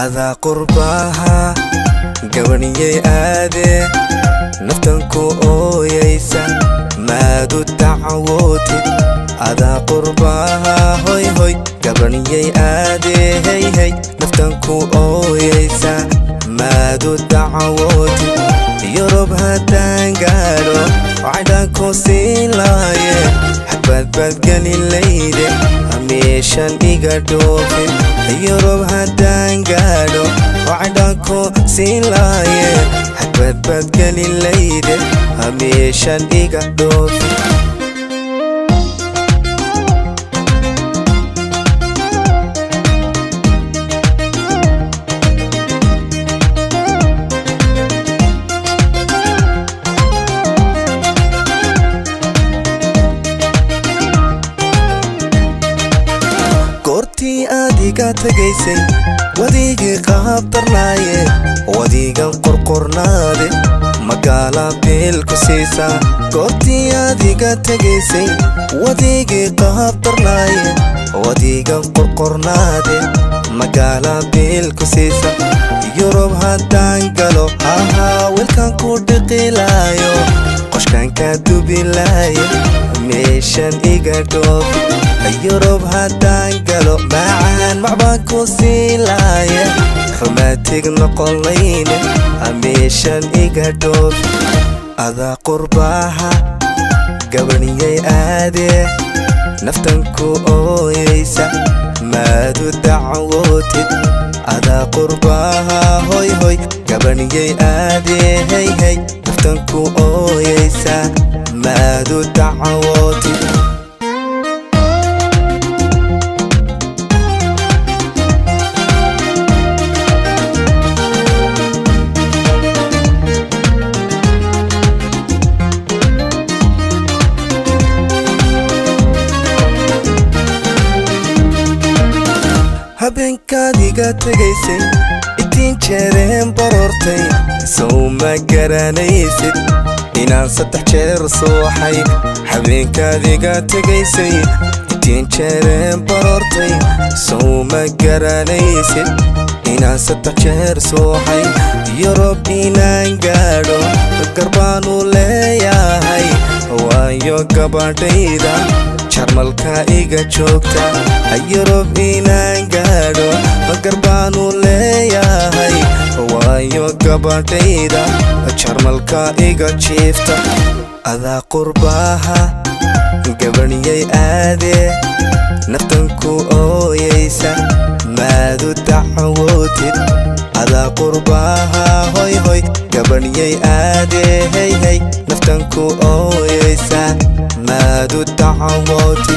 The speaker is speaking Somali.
أذا قرباها قبني آدي نفتنكو أويسا ما دو دعوتي أذا قرباها هوي هوي قبني آدي هي هي نفتنكو أويسا ما دو دعوتي يروب هدان قالو وعدانكو سيلاي حبات قالي الليلي هميشان إيقا دوفي يروب هدان قالو وعدانكو سيلاي حبات قالي الليلي هميشان إيقا دوفي goortii adiga tagaysay wadiga qaabtarnaaye wadiga qorqornaade magaala beelku siisa goortii adiga tagaysay wadiga qaabtarnaaye wadiga qorqornaade magaala beelku siisa yurub haddaan galo ahaa wilkan ku dhiqilaayo qoshkan ka dubilaaye meeshan iga dhoofi يروب هدان قالو معان معباكو سيلايا روماتيك نقولين أميشان إيقا دوف أذا قرباها قبني آدي نفتنكو أويسا ما دو دعوتي أذا قرباها هوي هوي قبني آدي هي هي نفتنكو أويسا ما دو دعوتي habeenkaadiga tagaysay itiin jeereen baroortay sow ma garanaysid inaan 3 jeer sooxay habeenkaadiga tagaysay itiin jeereen baroortay sow ma garanaysid inaan 3 jeer sooxay yurub inaan gaadho garbaanu leeyahay waayo gabadhayda jarmalka iga joogta yurub inaan gaadho garbaanu leeyahay waayo gabadhayda jarmalka iga jiifta adaa qurbaaha gabaniyay aadee naftanku ooyaysa maadu dacwootid adaa qurbaaha hoy hoy gabaniyay aadee hey hey naftanku ooyaysa ما دو دعواتي